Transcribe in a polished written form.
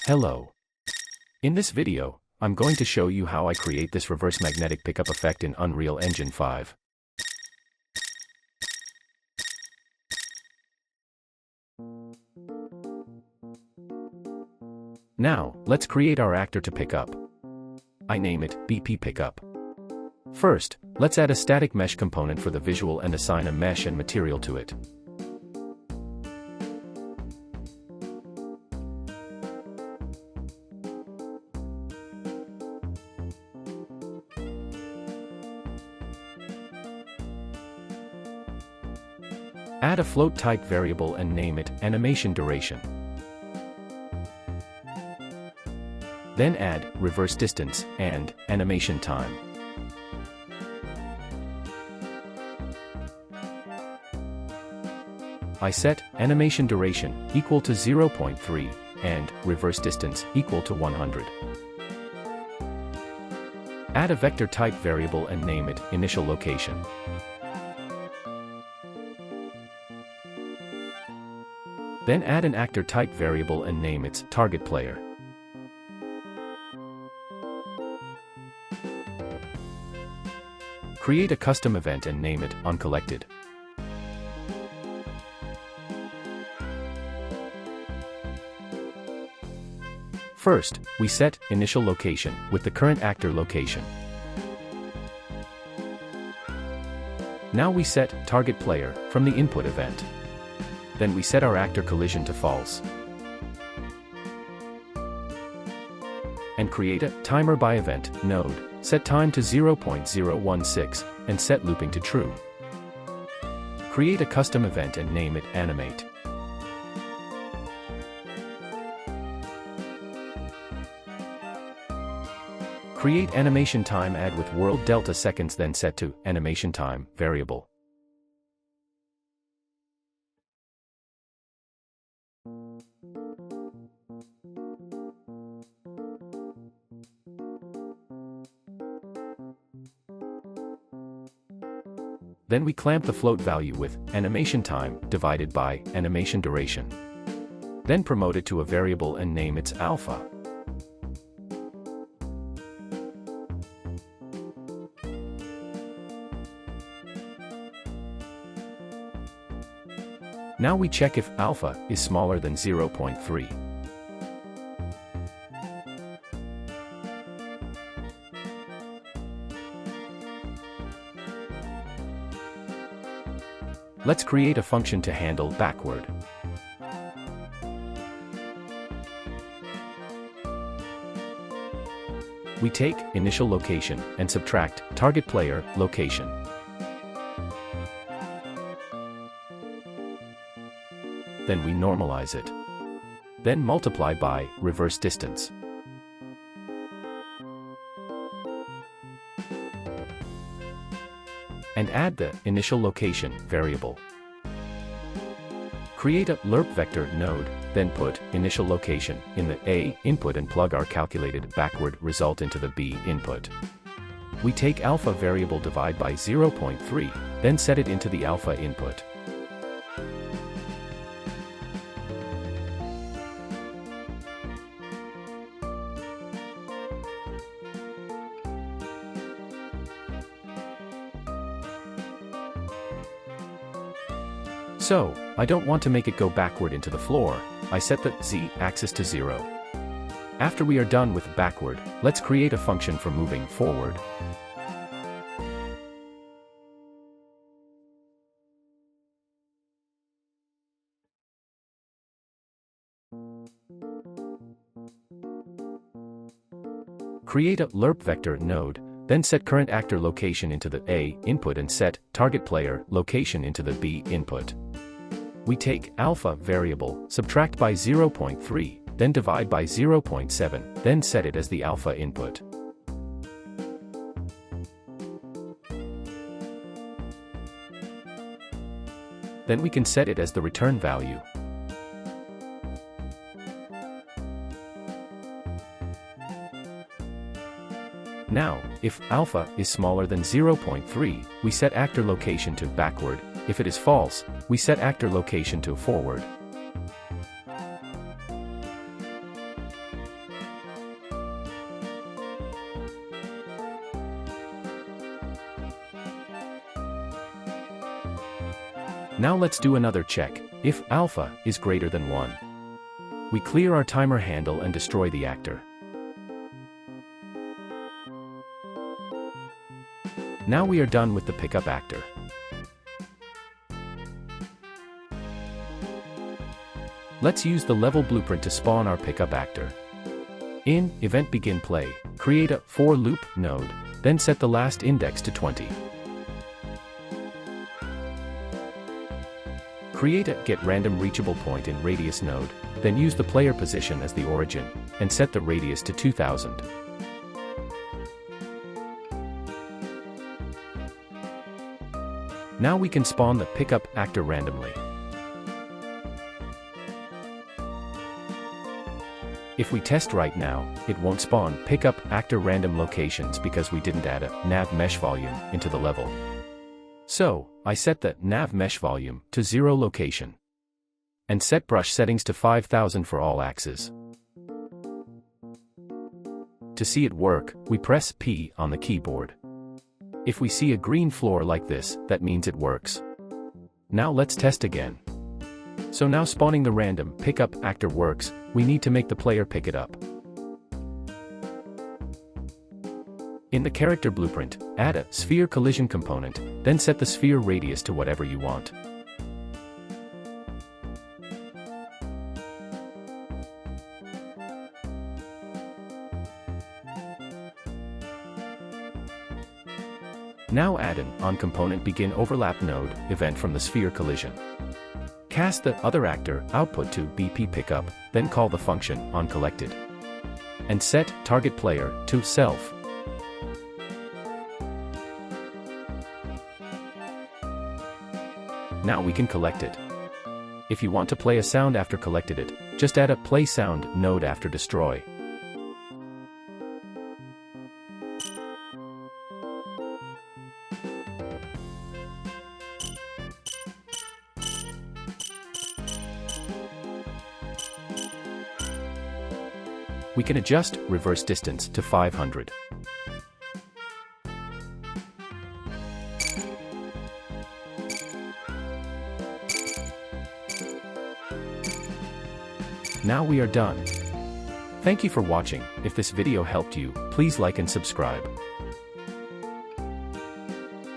Hello. In this video, I'm going to show you how I create this reverse magnetic pickup effect in Unreal Engine 5. Now, let's create our actor to pick up. I name it BP Pickup. First, let's add a static mesh component for the visual and assign a mesh and material to it. Add a float type variable and name it animation duration. Then add reverse distance and animation time. I set animation duration equal to 0.3 and reverse distance equal to 100. Add a vector type variable and name it initial location. Then add an actor type variable and name its target player. Create a custom event and name it onCollected. First, we set initial location with the current actor location. Now we set target player from the input event. Then we set our actor collision to false. And create a timer by event node, set time to 0.016, and set looping to true. Create a custom event and name it animate. Create animation time add with world delta seconds then set to animation time variable. Then we clamp the float value with animation time divided by animation duration. Then promote it to a variable and name its alpha. Now we check if alpha is smaller than 0.3. Let's create a function to handle backward. We take initial location and subtract target player location. Then we normalize it. Then multiply by reverse distance. And add the initial location variable. Create a lerp vector node, then put initial location in the A input and plug our calculated backward result into the B input. We take alpha variable divide by 0.3, then set it into the alpha input. So, I don't want to make it go backward into the floor, I set the z-axis to 0. After we are done with backward, let's create a function for moving forward. Create a lerp vector node, then set current actor location into the A input and set target player location into the B input. We take alpha variable, subtract by 0.3, then divide by 0.7, then set it as the alpha input. Then we can set it as the return value. Now, if alpha is smaller than 0.3, we set actor location to backward. If it is false, we set actor location to forward. Now let's do another check, if alpha is greater than 1. We clear our timer handle and destroy the actor. Now we are done with the pickup actor. Let's use the level blueprint to spawn our pickup actor. In Event Begin Play, create a for loop node, then set the last index to 20. Create a Get Random Reachable Point in Radius node, then use the player position as the origin, and set the radius to 2000. Now we can spawn the pickup actor randomly. If we test right now, it won't spawn pickup actor random locations because we didn't add a nav mesh volume into the level. So, I set the nav mesh volume to 0 location. And set brush settings to 5000 for all axes. To see it work, we press P on the keyboard. If we see a green floor like this, that means it works. Now let's test again. So now spawning the random pickup actor works, we need to make the player pick it up. In the character blueprint, add a sphere collision component, then set the sphere radius to whatever you want. Now add an on component begin overlap node event from the sphere collision. Cast the other actor output to BP pickup, then call the function on collected. And set target player to self. Now we can collect it. If you want to play a sound after collected it, just add a play sound node after destroy. We can adjust reverse distance to 500. Now we are done. Thank you for watching. If this video helped you, please like and subscribe.